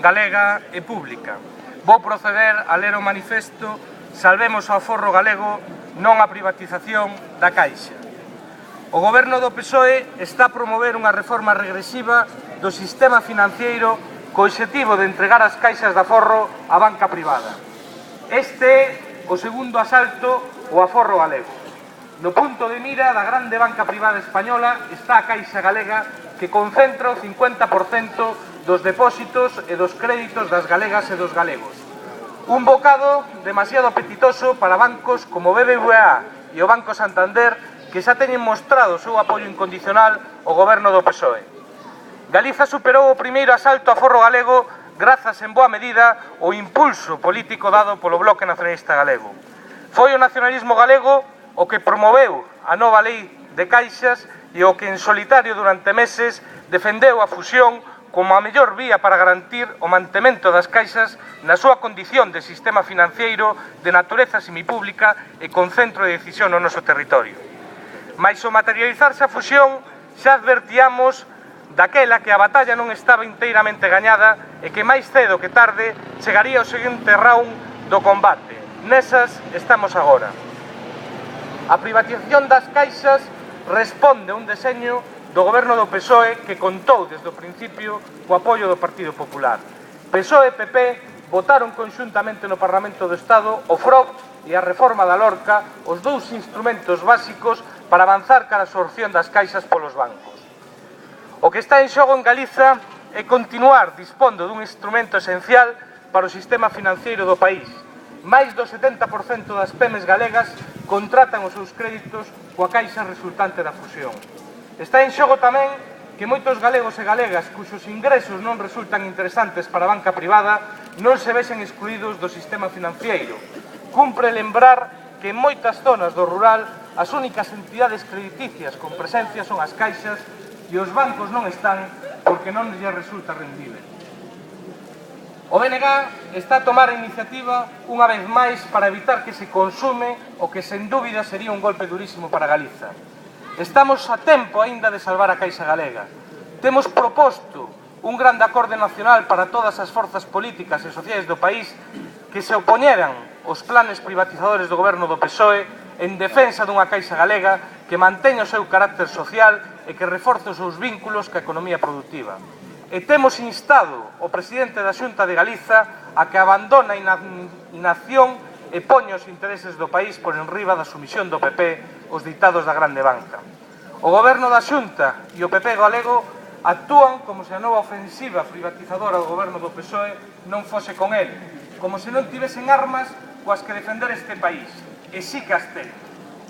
galega e pública. Vou proceder a ler o manifesto Salvemos o aforro galego, non a privatización da Caixa. O Goberno do PSOE está a promover unha reforma regresiva do sistema financeiro co obxectivo de entregar as caixas de aforro á banca privada. Este é o segundo asalto ao aforro galego. No punto de mira da grande banca privada española está a Caixa Galega, que concentra o 50% dos depósitos e dos créditos das galegas e dos galegos. Un bocado demasiado apetitoso para bancos como BBVA e o Banco Santander, que xa teñen mostrado o seu apoio incondicional ao Goberno do PSOE. Galiza superou o primeiro asalto ao aforro galego grazas en boa medida ao impulso político dado polo Bloque Nacionalista Galego. Foi o nacionalismo galego o que promoveu a nova lei de caixas e o que en solitario durante meses defendeu a fusión como a mellor vía para garantir o mantemento das caixas na súa condición de sistema financeiro de natureza semipública e con centro de decisión no noso territorio. Mais ao materializarse a fusión xa advertíamos daquela que a batalla non estaba inteiramente gañada e que máis cedo que tarde chegaría o seguinte round do combate. Nesas estamos agora. A privatización das caixas responde a un deseño do Goberno do PSOE que contou desde o principio co apoio do Partido Popular. PSOE e PP votaron conxuntamente no Parlamento do Estado o FROB e a reforma da Lorca, os dous instrumentos básicos para avanzar cara a absorción das caixas polos bancos. O que está en xogo en Galiza é continuar dispondo dun instrumento esencial para o sistema financeiro do país. Máis do 70% das PEMES galegas contratan os seus créditos coa caixa resultante da fusión. Está en xogo tamén que moitos galegos e galegas cuxos ingresos non resultan interesantes para a banca privada non se vexen excluídos do sistema financiero. Cumpre lembrar que en moitas zonas do rural as únicas entidades crediticias con presencia son as caixas e os bancos non están porque non lles resulta rendible. O BNG está a tomar a iniciativa unha vez máis para evitar que se consume o que sen dúbida sería un golpe durísimo para Galiza. Estamos a tempo aínda de salvar a Caixa Galega. Temos proposto un grande acorde nacional para todas as forzas políticas e sociais do país que se opoñeran aos planes privatizadores do Goberno do PSOE en defensa dunha Caixa Galega que manteña o seu carácter social e que reforce os seus vínculos ca economía productiva. E temos instado o presidente da Xunta de Galiza a que abandone a inacción e poña os intereses do país por enriba da sumisión do PP os ditados da grande banca. O Goberno da Xunta e o PP galego actúan como se a nova ofensiva privatizadora do Goberno do PSOE non fose con el, como se non tivesen armas coas que defender este país. E si que as ten.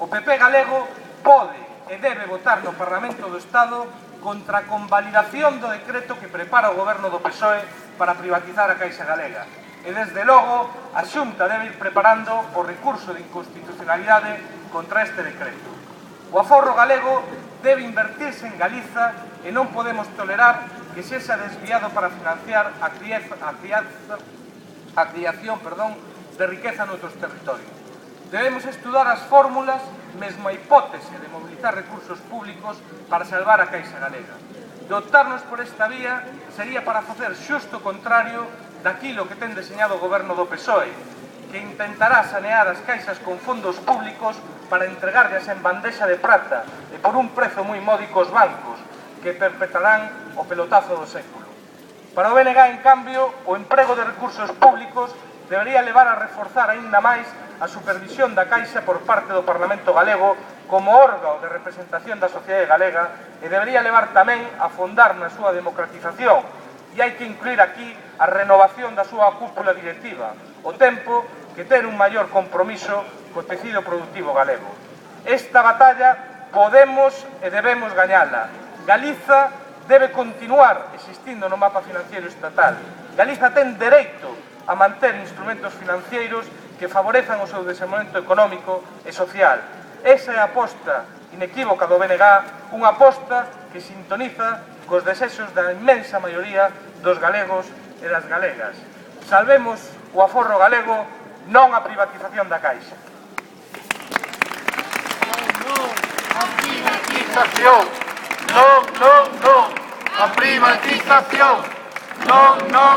O PP galego pode e debe votar no Parlamento do Estado contra a convalidación do decreto que prepara o Goberno do PSOE para privatizar a Caixa Galega. E, desde logo, a Xunta debe ir preparando o recurso de inconstitucionalidade contra este decreto. O aforro galego debe invertirse en Galiza e non podemos tolerar que sexa desviado para financiar a creación de riqueza noutros territorios. Debemos estudar as fórmulas, mesmo a hipótese de mobilizar recursos públicos para salvar a Caixa Galega. De optarnos por esta vía sería para facer xusto o contrario daquilo que ten deseñado o Goberno do PSOE, que intentará sanear as caixas con fondos públicos para entregarllas en bandexa de prata e por un prezo moi módico aos bancos, que perpetrarán o pelotazo do século. Para o BNG, en cambio, o emprego de recursos públicos debería levar a reforzar aínda máis a supervisión da Caixa por parte do Parlamento galego como órgano de representación da sociedade galega e debería levar tamén a fondar na súa democratización. E hai que incluir aquí a renovación da súa cúpula directiva, o tempo que ter un maior compromiso co tecido productivo galego. Esta batalla podemos e debemos gañala. Galiza debe continuar existindo no mapa financiero estatal. Galiza ten dereito a manter instrumentos financeiros que favorezan o seu desenvolvemento económico e social. Esa é a aposta inequívoca do BNG, unha aposta que sintoniza cos desexos da inmensa maioría dos galegos e das galegas. Salvemos o aforro galego, non a privatización da Caixa. A privatización, non, non, non, a privatización, Non, non.